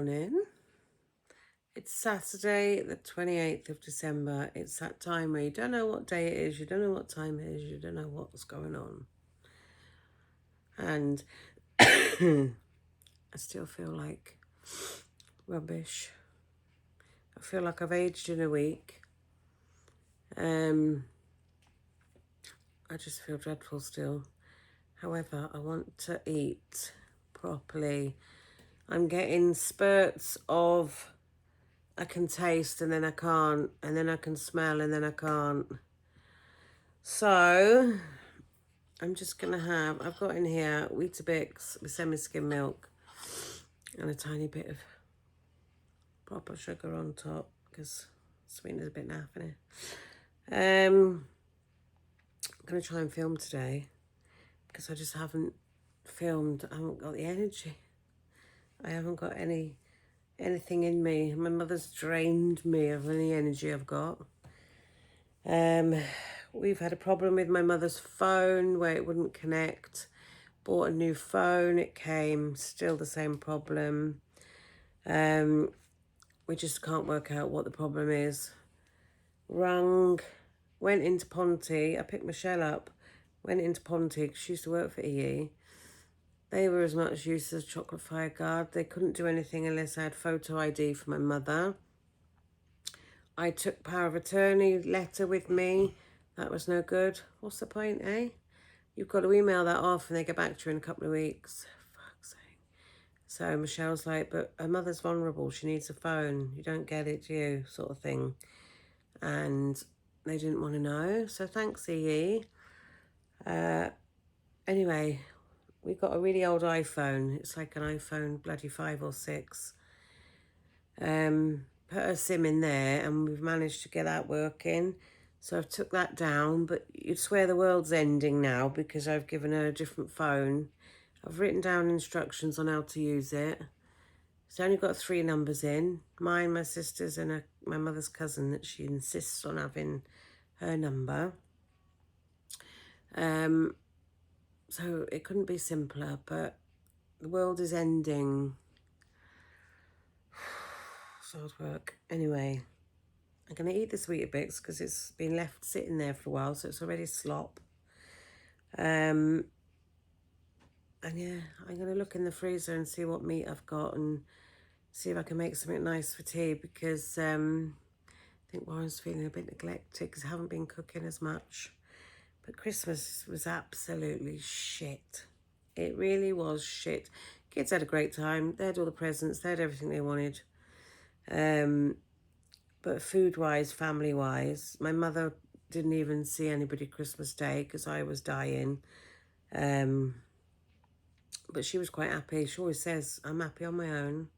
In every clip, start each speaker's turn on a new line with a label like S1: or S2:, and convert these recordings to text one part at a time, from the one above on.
S1: morning. It's Saturday, the 28th of December. It's that time where you don't know what day it is, you don't know what time it is, you don't know what's going on. And I still feel like rubbish. I feel like I've aged in a week. I just feel dreadful still. However, I want to eat properly. I'm getting spurts of I can taste and then I can't, and then I can smell and then I can't. So I'm just gonna have, I've got in here Weetabix with semi-skim milk and a tiny bit of proper sugar on top because sweetener's a bit naff in it. I'm gonna try and film today because I just haven't filmed. I haven't got the energy. I haven't got anything in me. My mother's drained me of any energy I've got. We've had a problem with my mother's phone where it wouldn't connect. Bought a new phone, it came, still the same problem. We just can't work out what the problem is. Rung, went into Ponty. I picked Michelle up, went into Ponty because she used to work for EE. They were as much use as chocolate fire guard. They couldn't do anything unless I had photo ID for my mother. I took power of attorney letter with me. That was no good. What's the point, eh? You've got to email that off and they get back to you in a couple of weeks. Fuck's sake. So Michelle's like, but her mother's vulnerable. She needs a phone. You don't get it, do you? Sort of thing. And they didn't want to know. So thanks, EE. Anyway, we got a really old iPhone. It's like an iPhone bloody 5 or 6. Put a SIM in there and we've managed to get that working. So I've took that down, but you'd swear the world's ending now because I've given her a different phone. I've written down instructions on how to use it. It's only got 3 numbers in. Mine, my sister's and my mother's cousin that she insists on having her number. So it couldn't be simpler, but the world is ending. So hard work. Anyway, I'm going to eat this Weetabix because it's been left sitting there for a while, so it's already slop. And yeah, I'm going to look in the freezer and see what meat I've got and see if I can make something nice for tea because I think Warren's feeling a bit neglected because I haven't been cooking as much. But Christmas was absolutely shit. It really was shit. Kids had a great time. They had all the presents. They had everything they wanted. But food-wise, family-wise, my mother didn't even see anybody Christmas Day because I was dying. But she was quite happy. She always says, I'm happy on my own.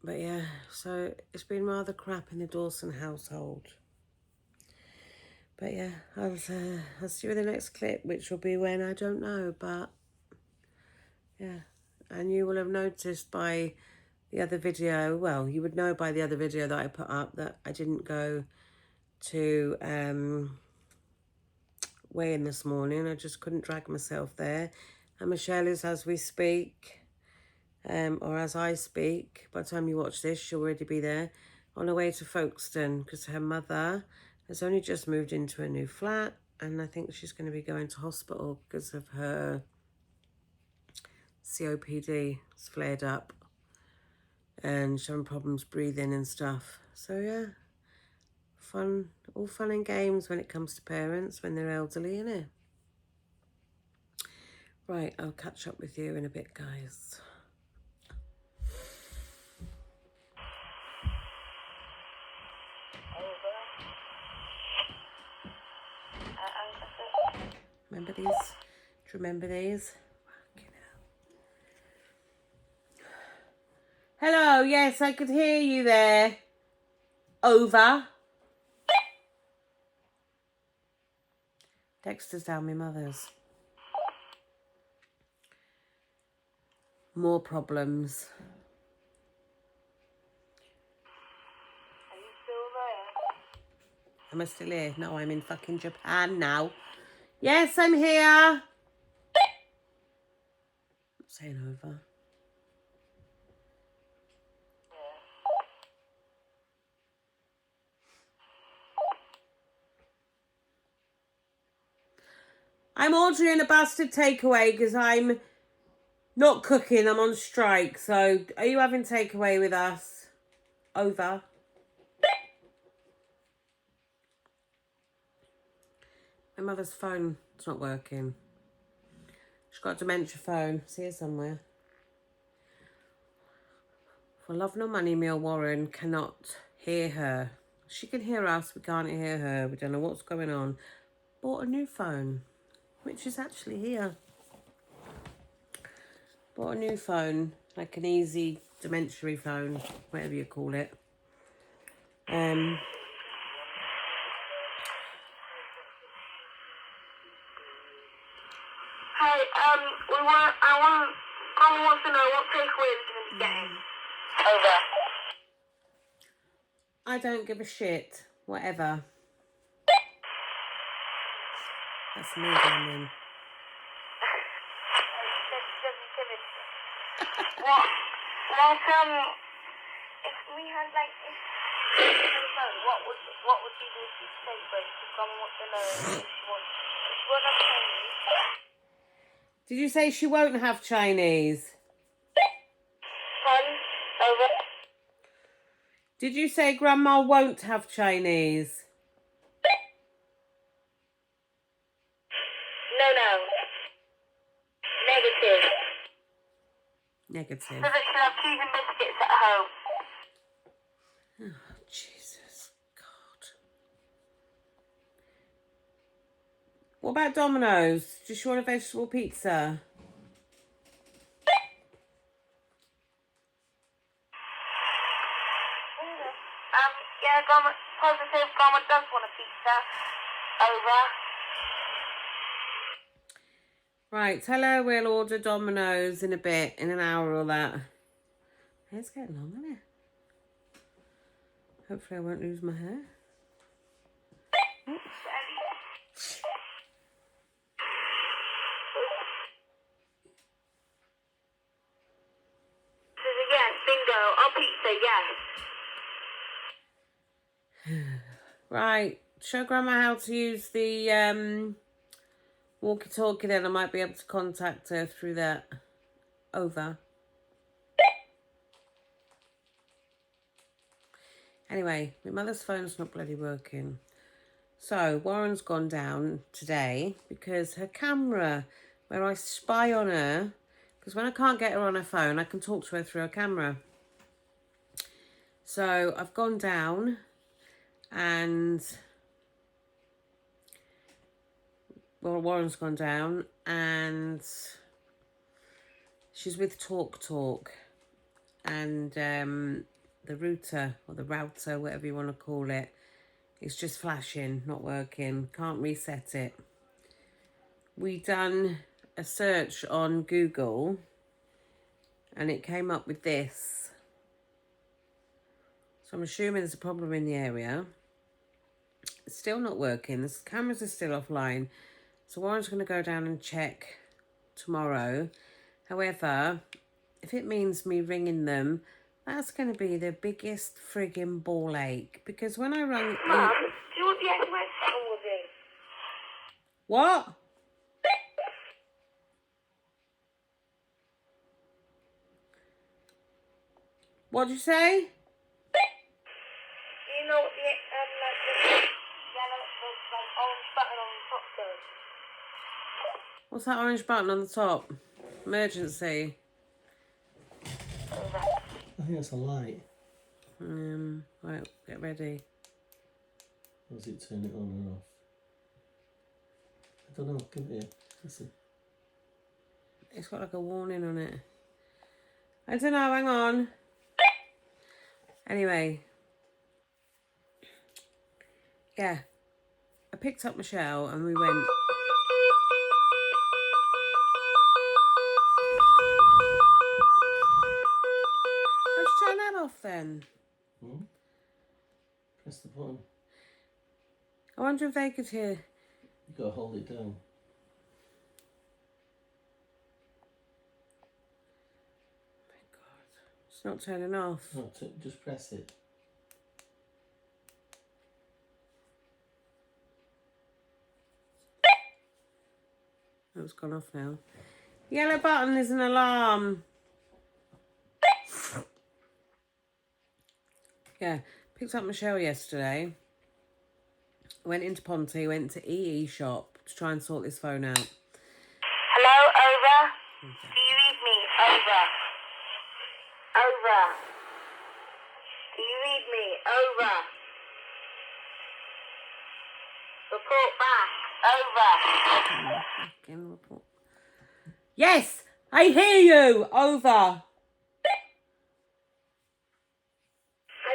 S1: But yeah, so it's been rather crap in the Dawson household. But yeah, I'll see you in the next clip, which will be when, I don't know, but yeah. And you will have noticed by the other video, well, you would know by the other video that I put up that I didn't go to weigh in this morning. I just couldn't drag myself there. And Michelle is, as we speak, or as I speak, by the time you watch this, she'll already be there, on her way to Folkestone because her mother has only just moved into a new flat and I think she's going to be going to hospital because of her COPD. It's flared up and she's having problems breathing and stuff. So yeah, fun, all fun and games when it comes to parents when they're elderly, innit? Right, I'll catch up with you in a bit, guys. Remember these? Do you remember these? Hello, yes, I could hear you there. Over. Dexter's down my mother's. More problems.
S2: Are you still there?
S1: Am I still here? No, I'm in fucking Japan now. Yes, I'm here. Staying over. I'm ordering a bastard takeaway because I'm not cooking. I'm on strike. So, are you having takeaway with us? Over. My mother's phone is not working. She's got a dementia phone. See her somewhere. For love nor money, me or Warren cannot hear her. She can hear us. We can't hear her. We don't know what's going on. Bought a new phone, which is actually here. Bought a new phone, like an easy dementia phone, whatever you call it.
S2: Hey, Grandma wants to know what takeaway is going to be getting. Over.
S1: I don't give a shit. Whatever. That's me, darling.
S2: What? If we had like, what would you do if you say, but Grandma wants to know if she won't have Chinese.
S1: Did you say she won't have Chinese?
S2: Over.
S1: Did you say Grandma won't have Chinese?
S2: No. Negative.
S1: Negative.
S2: So that she'll have cheese and biscuits at home.
S1: Oh, Jesus. God. What about Domino's? Does she want a vegetable pizza?
S2: Yeah, positive Grandma does want a pizza. Over.
S1: Right, tell her we'll order Domino's in a bit, in an hour or that. Hair's getting long, isn't it? Hopefully I won't lose my hair. Oh.
S2: Yes, bingo. I'll pizza, yes.
S1: Right, show Grandma how to use the walkie-talkie, then I might be able to contact her through that. Over. Anyway, my mother's phone's not bloody working. So, Warren's gone down today because her camera, where I spy on her, because when I can't get her on her phone, I can talk to her through her camera. So, I've gone down and... Well, Warren's gone down and she's with Talk. And the router, or the router, whatever you want to call it, it's just flashing, not working. Can't reset it. We done a search on Google and it came up with this. So I'm assuming there's a problem in the area. It's still not working. The cameras are still offline. So Warren's going to go down and check tomorrow. However, if it means me ringing them, that's going to be the biggest frigging ball ache. Because when I rang...
S2: Mum, do you want the SMS settle with me?
S1: What? What'd you say?
S2: You know what the yellow, orange button on the top does?
S1: What's that orange button on the top? Emergency.
S3: I think that's a light.
S1: Right, get ready.
S3: Or does it turn it on and off? I don't know, give it here. Listen.
S1: It's got like a warning on it. I don't know, hang on. Anyway. Yeah. I picked up Michelle and we went... Let's turn that off then.
S3: Press the button.
S1: I wonder if they could hear...
S3: You've got to hold it down.
S1: It's not turning off.
S3: Oh, just press it.
S1: Oh, it's gone off now. Yellow button is an alarm. Yeah, picked up Michelle yesterday. Went into Ponty, went to EE shop to try and sort this phone out.
S2: Hello, over. Do you read me? Over. Over. Do you read me? Over. Report back. Over.
S1: Fucking report. Yes, I hear you. Over.
S2: I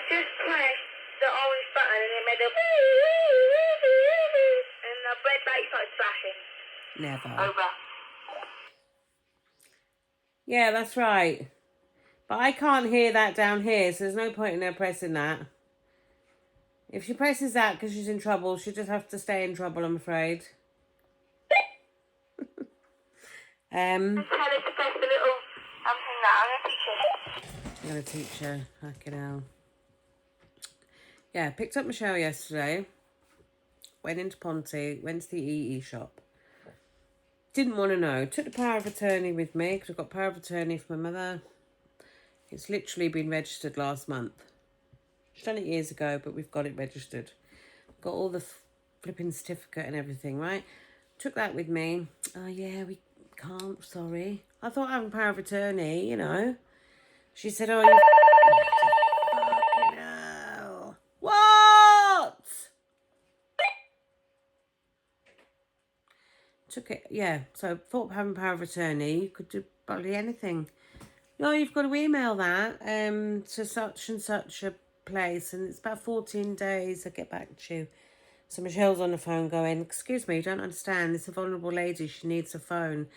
S2: just pressed the orange button and it made a and the red light started flashing.
S1: Never.
S2: Over.
S1: Yeah, that's right. But I can't hear that down here, so there's no point in her pressing that. If she presses that because she's in trouble, she'll just have to stay in trouble, I'm afraid.
S2: Tell her to press the little thing that
S1: I'm going to teach her. Fucking hell. Yeah, picked up Michelle yesterday. Went into Ponty, went to the EE shop. Didn't want to know. Took the power of attorney with me because I've got power of attorney for my mother. It's literally been registered last month. She's done it years ago, but we've got it registered. Got all the flipping certificate and everything, right? Took that with me. Oh, yeah, we can't, sorry. I thought having power of attorney, you know. She said, oh, you... Fucking hell. What? Took it, yeah. So thought having power of attorney, you could do probably anything. No, you've got to email that to such and such a place, and it's about 14 days. I'll get back to you. So Michelle's on the phone going, excuse me, you don't understand. It's a vulnerable lady. She needs a phone.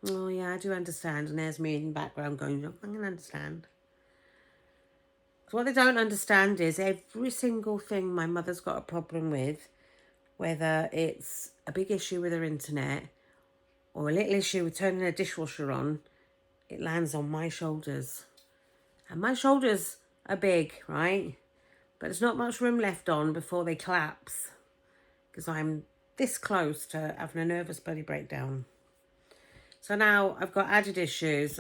S1: Oh, yeah, I do understand. And there's me in the background going, I can understand. So what they don't understand is every single thing my mother's got a problem with, whether it's a big issue with her internet or a little issue with turning her dishwasher on, it lands on my shoulders. And my shoulders are big, right? But there's not much room left on before they collapse. Because I'm this close to having a nervous bloody breakdown. So now I've got added issues.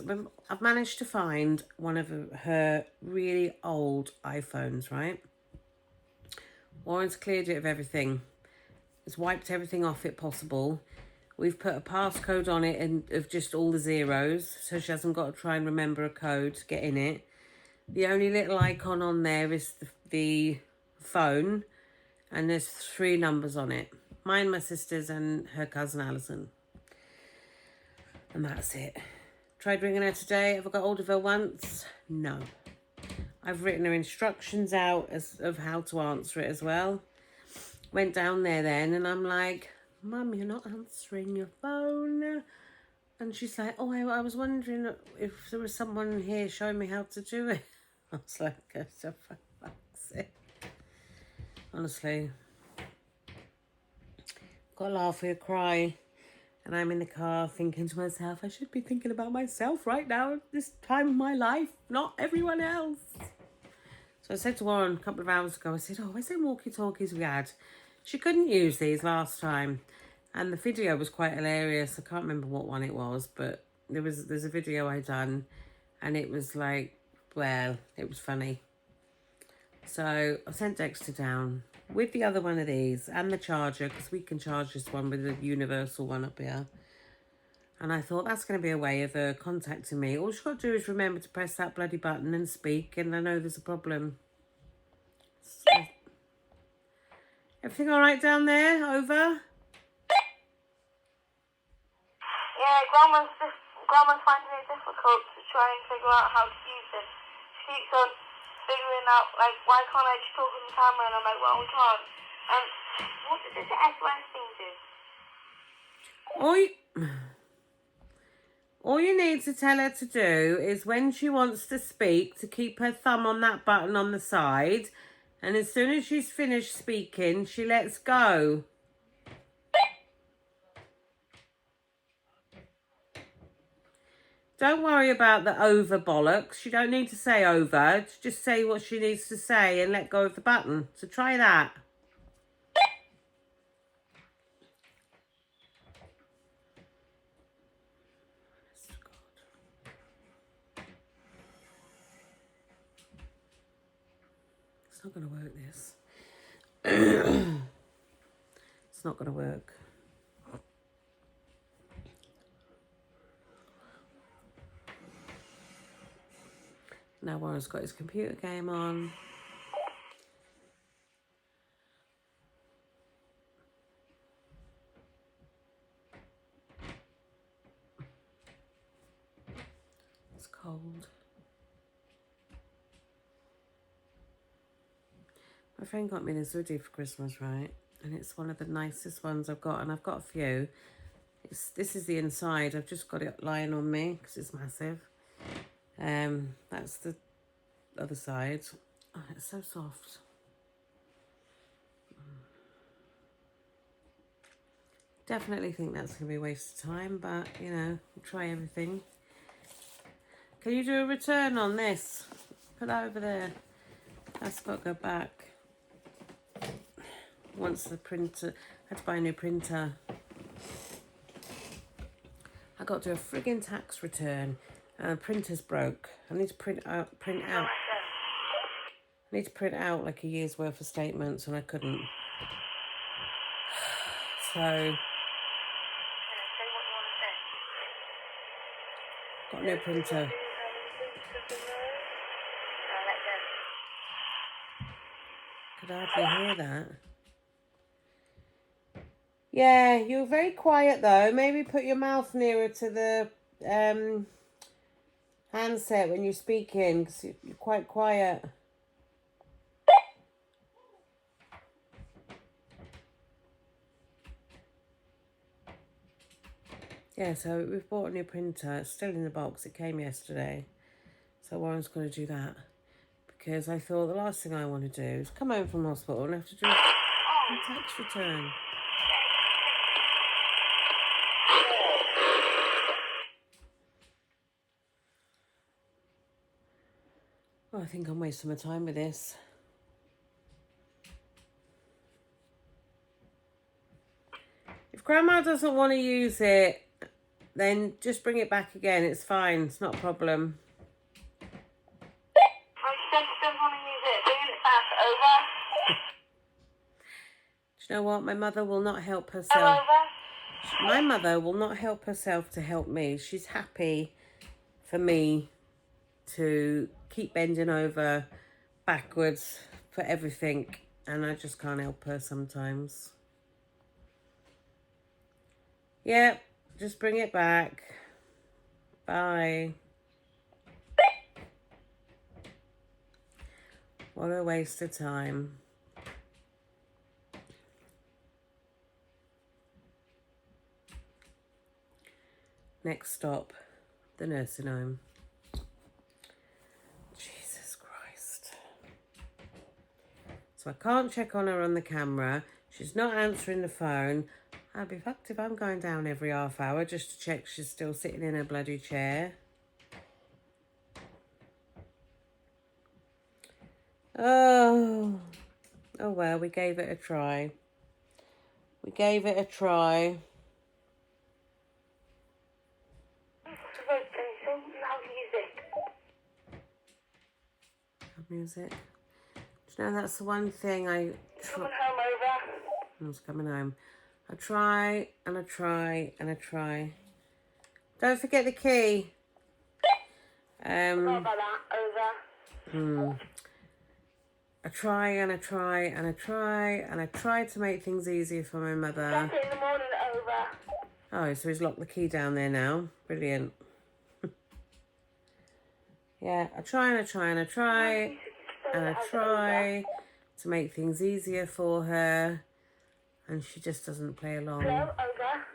S1: I've managed to find one of her really old iPhones, right? Warren's cleared it of everything. It's wiped everything off it possible. We've put a passcode on it and of just all the zeros, so she hasn't got to try and remember a code to get in it. The only little icon on there is the phone, and there's 3 numbers on it. Mine, my sister's, and her cousin Alison. And that's it. Tried ringing her today. Have I got hold of her once? No. I've written her instructions out of how to answer it as well. Went down there then, and I'm like, Mum, you're not answering your phone. And she's like, oh, I was wondering if there was someone here showing me how to do it. I was like, oh, for fuck's sake. Honestly. Got a laugh or a cry. And I'm in the car thinking to myself, I should be thinking about myself right now at this time of my life, not everyone else. So I said to Warren a couple of hours ago, I said, oh, where's them walkie-talkies we had? She couldn't use these last time. And the video was quite hilarious. I can't remember what one it was, but there's a video I done, and it was like, well, it was funny. So I sent Dexter down with the other one of these and the charger, because we can charge this one with the universal one up here. And I thought that's going to be a way of her contacting me. All she's got to do is remember to press that bloody button and speak, and I know there's a problem. So, everything all right down there? Over?
S2: Yeah, Grandma's finding it difficult to try and figure out how to use it. She keeps on figuring out, like, why can't I just talk on the camera? And I'm like, well, we can't. What does this SOS thing do?
S1: All you need to tell her to do is when she wants to speak, to keep her thumb on that button on the side. And as soon as she's finished speaking, she lets go. Don't worry about the over bollocks. You don't need to say over. Just say what she needs to say and let go of the button. So try that. It's not going to work, this. It's not going to work. Now Warren's got his computer game on. It's cold. My friend got me this hoodie for Christmas, right? And it's one of the nicest ones I've got, and I've got a few. This is the inside. I've just got it lying on me because it's massive. That's the other side. Oh, it's so soft. Definitely think that's going to be a waste of time, but, you know, we'll try everything. Can you do a return on this? Put that over there. That's got to go back. Once the printer... I had to buy a new printer. I got to do a friggin' tax return. And the printer's broke. I need to print out. I need to print out like a year's worth of statements, and I couldn't. So... got a new printer. Could hardly hear that. Yeah, you were very quiet though. Maybe put your mouth nearer to the handset when you're speaking, because you're quite quiet. Yeah, so we've bought a new printer. It's still in the box. It came yesterday. So Warren's going to do that. Because I thought the last thing I want to do is come home from hospital and have to do a tax return. Oh, I think I'm wasting my time with this. If Grandma doesn't want to use it, then just bring it back again. It's fine. It's not a problem. Do you know what? My mother will not help herself. My mother will not help herself to help me. She's happy for me to keep bending over backwards for everything, and I just can't help her sometimes. Yep, just bring it back. Bye. What a waste of time. Next stop, the nursing home. Jesus Christ. So I can't check on her on the camera. She's not answering the phone. I'd be fucked if I'm going down every half hour just to check she's still sitting in her bloody chair. Oh well, we gave it a try. We gave it a try. Music. Do you know, that's the one thing I
S2: Coming home over.
S1: I was coming home. I try and I try and I try. Don't forget the key.
S2: Forgot about that. Over.
S1: I try and I try and I try and I try to make things easier for my mother.
S2: That's it in the morning. Over.
S1: Oh, so he's locked the key down there now. Brilliant. Yeah, I try and I try and I try and I try to make things easier for her, and she just doesn't play along.
S2: Hello, over.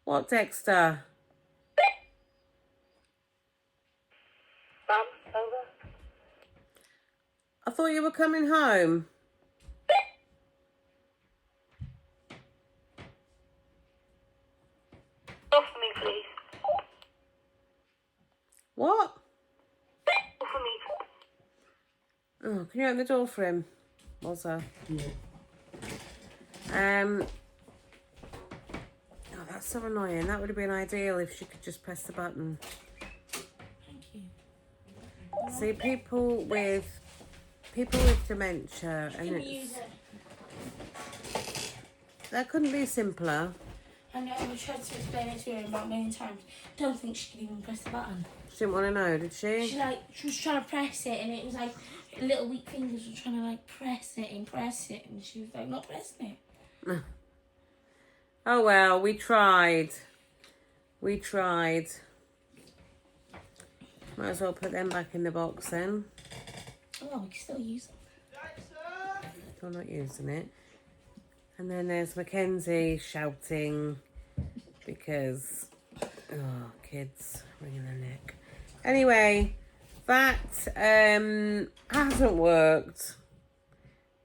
S1: What, Dexter?
S2: Mum, over.
S1: I thought you were coming home. What?
S2: For me.
S1: Oh, can you open the door for him? Also.
S3: Yeah.
S1: Oh, that's so annoying. That would have been ideal if she could just press the button.
S4: Thank you.
S1: See, people with dementia, and
S4: Can we use
S1: it's,
S4: it?
S1: that couldn't be simpler.
S4: I know, I tried to explain it to her about a million times. Don't think she could even press the button.
S1: She didn't want to know, did she?
S4: She was trying to press it, and it was like her little weak fingers were trying to like press it, and she was like not pressing it.
S1: Oh well, we tried. We tried. Might as well put them back in the box then.
S4: Oh, we can still use them.
S1: I'm not using it. And then there's Mackenzie shouting because, oh, kids wringing their neck. Anyway, that hasn't worked,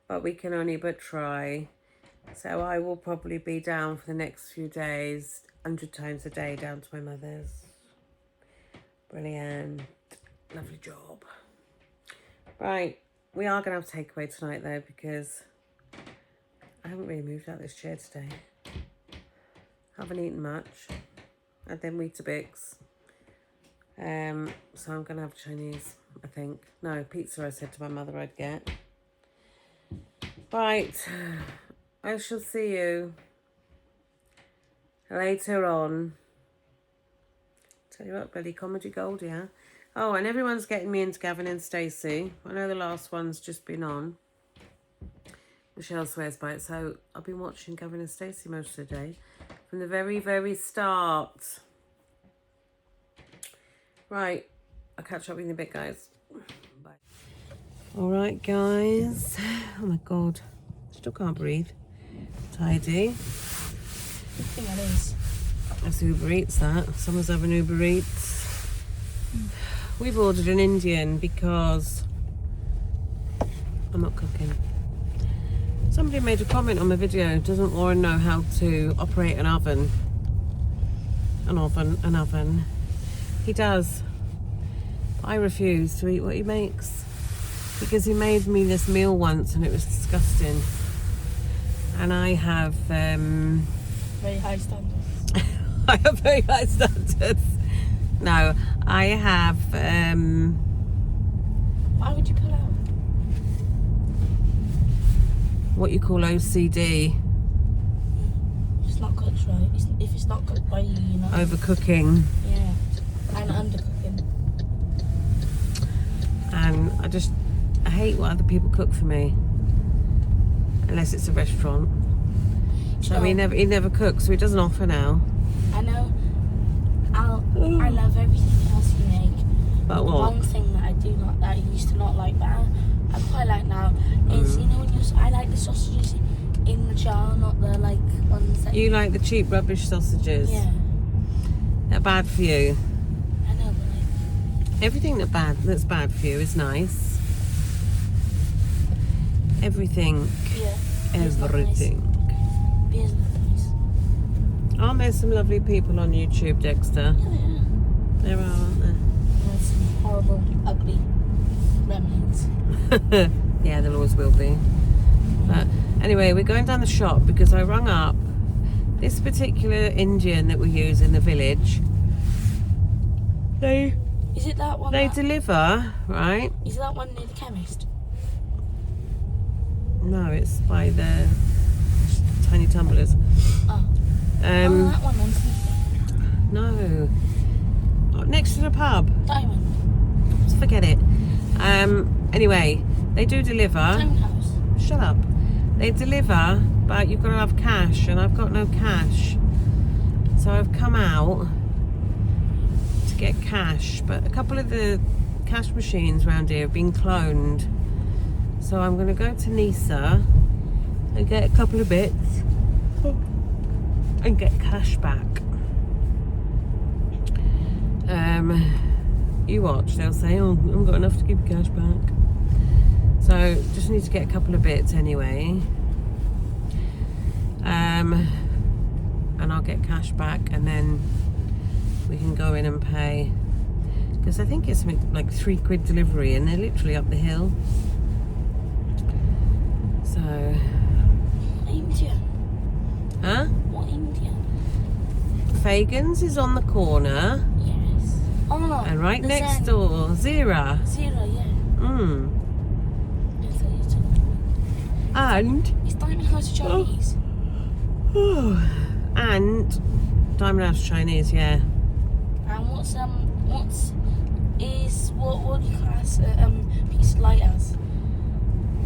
S1: but we can only but try. So I will probably be down for the next few days, 100 times a day down to my mother's. Brilliant. Lovely job. Right, we are going to have takeaway tonight though, because I haven't really moved out of this chair today. Haven't eaten much. Had them Weetabix. So I'm going to have Chinese, I think. No, pizza I said to my mother I'd get. Right. I shall see you later on. Tell you what, bloody comedy gold, yeah? Oh, and everyone's getting me into Gavin and Stacey. I know the last one's just been on. Michelle swears by it, so I've been watching Gavin and Stacey most of the day. From the very, very start. Right, I'll catch up with you in a bit, guys. Bye. Alright, guys. Oh my god. Still can't breathe. Tidy.
S4: Good thing it is.
S1: That's Uber Eats, that. Someone's having Uber Eats. We've ordered an Indian because I'm not cooking. Somebody made a comment on my video. Doesn't Warren know how to operate an oven? An oven. He does. I refuse to eat what he makes. Because he made me this meal once and it was disgusting. And I have...
S4: Very high standards.
S1: I have very high standards. No, I have...
S4: Why would you pull out?
S1: what you call OCD.
S4: It's not cooked right. If it's not cooked by you, you know.
S1: Overcooking.
S4: Yeah. And undercooking.
S1: And I hate what other people cook for me. Unless it's a restaurant. So
S4: Oh.
S1: he never cooks, so he doesn't offer now.
S4: I know. I love everything else you make.
S1: But
S4: The
S1: what?
S4: one thing that I used to not like, but I quite like now, is you know when I like the sausages in the jar, not the like ones that
S1: You like the cheap rubbish sausages.
S4: Yeah.
S1: They're bad for you.
S4: I know, but like
S1: Everything that's bad for you is nice. Everything.
S4: yeah. Beer's not
S1: Everything.
S4: Nice. Beer's not nice.
S1: Aren't there some lovely people on YouTube, Dexter?
S4: Yeah, yeah.
S1: There are, aren't there?
S4: There's some horrible, ugly remnants.
S1: Yeah, there always will be. But anyway, we're going down the shop because I rung up this particular Indian that we use in the village. They
S4: Is it that one?
S1: deliver, right?
S4: Is it that one near the chemist?
S1: No, it's by the tiny tumblers.
S4: Oh. That one then.
S1: No. Oh, next to the pub.
S4: Diamond.
S1: Forget it. Anyway, they do deliver.
S4: Diamond House.
S1: Shut up. They deliver, but you've got to have cash, and I've got no cash. So I've come out to get cash, but a couple of the cash machines around here have been cloned. So I'm going to go to Nisa and get a couple of bits and get cash back. You watch, they'll say, oh, I haven't got enough to give you cash back. So just need to get a couple of bits anyway. And I'll get cash back and then we can go in and pay. because I think it's something like £3 delivery, and they're literally up the hill. So,
S4: What India?
S1: huh?
S4: What India?
S1: Fagan's is on the corner,
S4: Yes. Oh,
S1: and right
S4: the
S1: next
S4: Zen.
S1: door, Zira.
S4: Zero, yeah. I thought you were talking about-
S1: And
S4: Is Diamond House Chinese?
S1: and Diamond House Chinese, yeah.
S4: And what do you class Pizza Light as?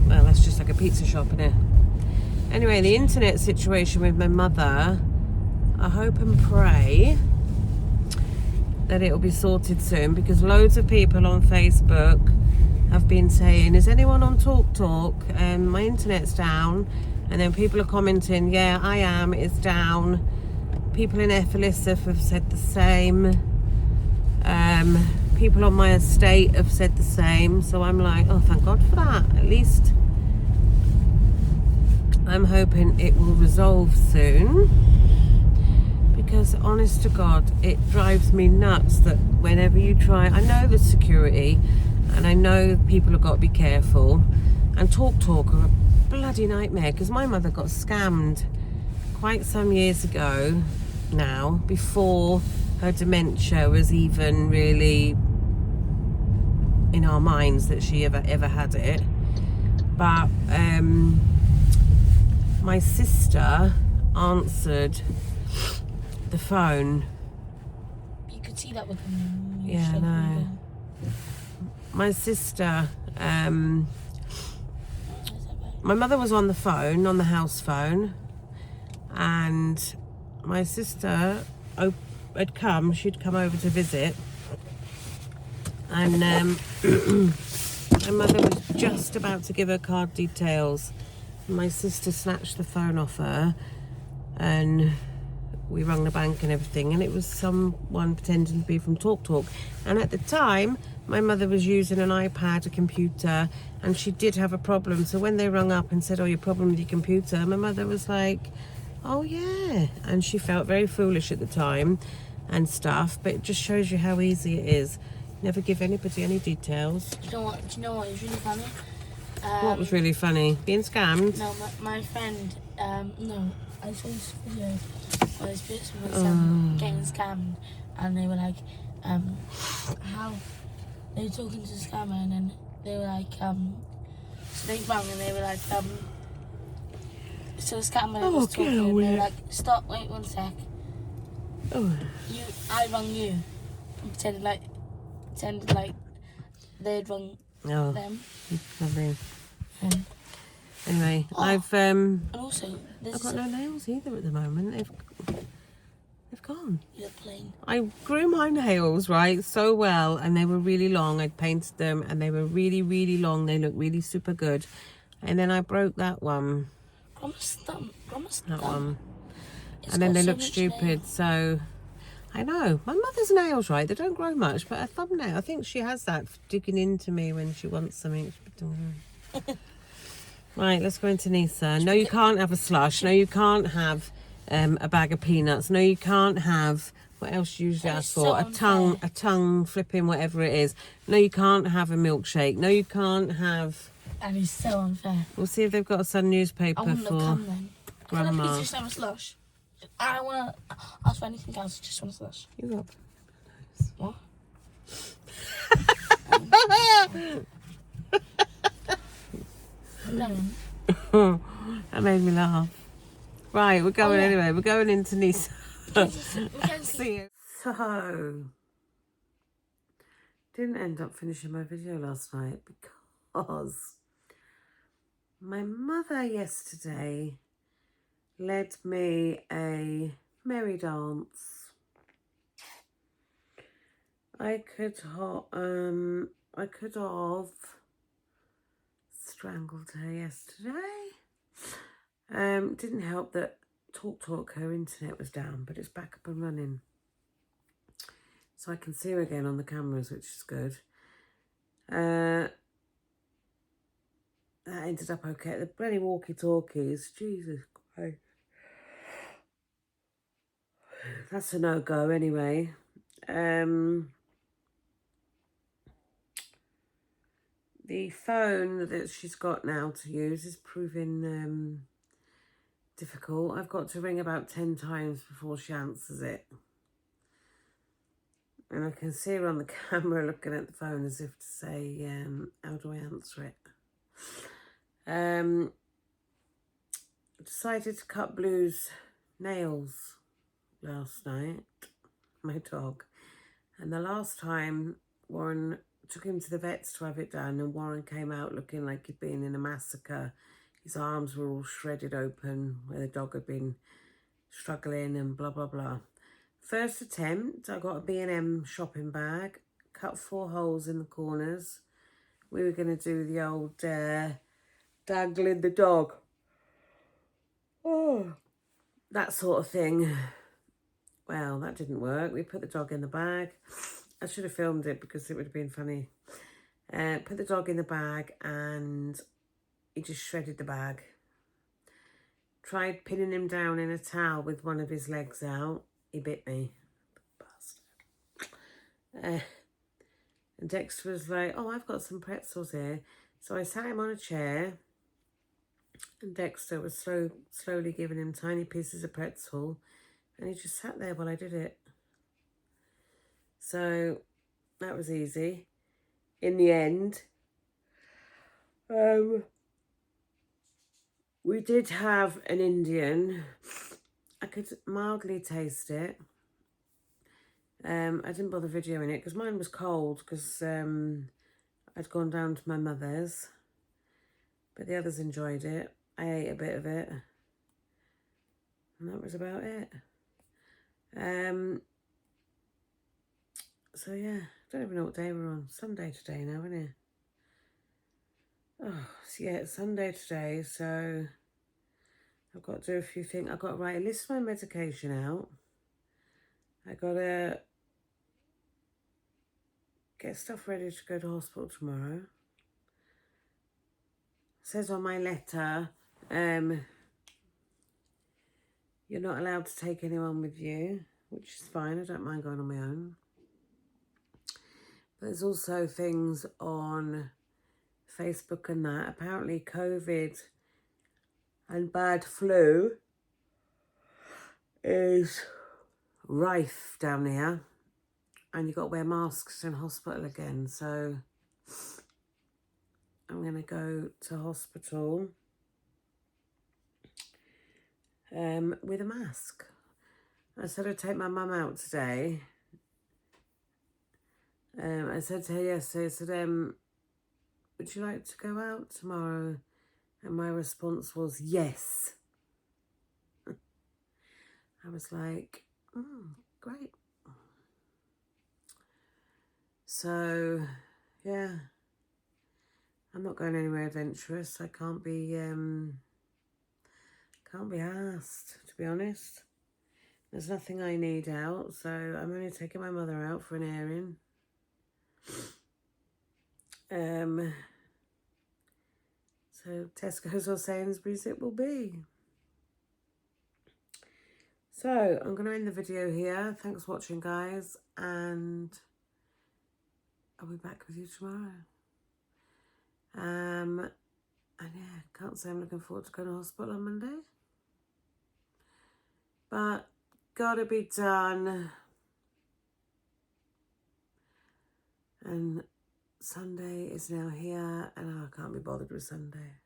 S1: Well, that's just like a pizza shop, isn't it? Anyway, the internet situation with my mother, I hope and pray that it'll be sorted soon, because loads of people on Facebook have been saying, is anyone on TalkTalk? My internet's down. And then people are commenting, yeah, I am, it's down. People in Effelisif have said the same. People on my estate have said the same. So I'm like, oh, thank God for that. At least I'm hoping it will resolve soon. Because honest to God, it drives me nuts that whenever you try, I know the security and I know people have got to be careful, and TalkTalk are a bloody nightmare, because my mother got scammed quite some years ago now, before her dementia was even really in our minds that she ever had it. But my sister answered the phone.
S4: You could see that with them.
S1: Yeah, I know. My sister, my mother was on the phone, on the house phone, and my sister had come, she'd come over to visit, and my mother was just about to give her card details. My sister snatched the phone off her, and we rang the bank and everything, and it was someone pretending to be from TalkTalk. And at the time, my mother was using an iPad, a computer, and she did have a problem. So when they rung up and said, oh, your problem with your computer, my mother was like, oh yeah. And she felt very foolish at the time and stuff, but it just shows you how easy it is. Never give anybody any details.
S4: Do you know what? It was really funny.
S1: What was really funny? Being scammed?
S4: No, my friend. No, I saw this video. Where this person was getting scammed, and they were like, how they were talking to the scammer, and then they were like, so they rang and they were like, so the scammer was talking, and they were like, stop, wait 1 sec. I rang you, and pretended like they'd rung them.
S1: Lovely. Anyway, I've
S4: And also,
S1: I've got no nails either at the moment. They've gone.
S4: You're plain.
S1: I grew my nails right so well, and they were really long. I'd painted them, and they were really, really long. They looked really super good. And then I broke that one.
S4: Grandma's thumb.
S1: That one. And then they look stupid. So I know my mother's nails, right? They don't grow much, but her thumbnail, I think she has that digging into me when she wants something. Right, let's go into Nisa. No, you can't have a slush. No, you can't have a bag of peanuts. No, you can't have, what else do you usually ask for? A tongue flipping, whatever it is. No, you can't have a milkshake. No, you can't have.
S4: That is so unfair.
S1: We'll see if they've got a Sun newspaper
S4: I wouldn't
S1: for
S4: have come then. Can I
S1: Grandma.
S4: please just have a slush? I don't want to ask for anything else. I just want a slush.
S1: You got
S4: What? No.
S1: That made me laugh. Right, we're going
S4: yeah.
S1: anyway. We're going into Nisa.
S4: Mackenzie.
S1: See you. So, didn't end up finishing my video last night because my mother yesterday led me a merry dance. I could have strangled her yesterday. Didn't help that TalkTalk, her internet was down, but it's back up and running. So I can see her again on the cameras, which is good. That ended up okay. The bloody walkie-talkies, Jesus Christ. That's a no-go anyway. The phone that she's got now to use is proving difficult. I've got to ring about 10 times before she answers it. And I can see her on the camera looking at the phone as if to say, how do I answer it? Decided to cut Blue's nails last night, my dog. And the last time, Warren took him to the vets to have it done, and Warren came out looking like he'd been in a massacre. His arms were all shredded open where the dog had been struggling and blah, blah, blah. First attempt, I got a B&M shopping bag, cut 4 holes in the corners. We were going to do the old dangling the dog. Oh, that sort of thing. Well, that didn't work. We put the dog in the bag. I should have filmed it because it would have been funny. Put the dog in the bag and he just shredded the bag. Tried pinning him down in a towel with one of his legs out. He bit me. Bastard. And Dexter was like, oh, I've got some pretzels here. So I sat him on a chair. And Dexter was slowly giving him tiny pieces of pretzel. And he just sat there while I did it. So that was easy. In the end, we did have an Indian. I could mildly taste it. I didn't bother videoing it because mine was cold because I'd gone down to my mother's. But the others enjoyed it. I ate a bit of it. And that was about it. So yeah, I don't even know what day we're on. Sunday today now, isn't it? Oh, so yeah, it's Sunday today, so I've got to do a few things. I've got to write a list of my medication out. I got to get stuff ready to go to hospital tomorrow. It says on my letter, you're not allowed to take anyone with you, which is fine. I don't mind going on my own. But there's also things on Facebook and that. Apparently COVID and bad flu is rife down here. And you've got to wear masks in hospital again. So I'm going to go to hospital with a mask. I said I'd take my mum out today. I said to her yesterday, I said, would you like to go out tomorrow? And my response was, yes. I was like, great. So, yeah. I'm not going anywhere adventurous. I can't be asked, to be honest. There's nothing I need out, so I'm only taking my mother out for an airing. So Tesco's or Sainsbury's it will be. So I'm going to end the video here. Thanks for watching, guys, and I'll be back with you tomorrow. And yeah, can't say I'm looking forward to going to hospital on Monday, but gotta be done. And Sunday is now here, and I can't be bothered with Sunday.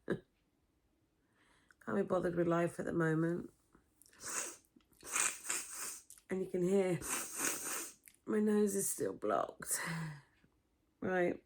S1: Can't be bothered with life at the moment. And you can hear my nose is still blocked. Right.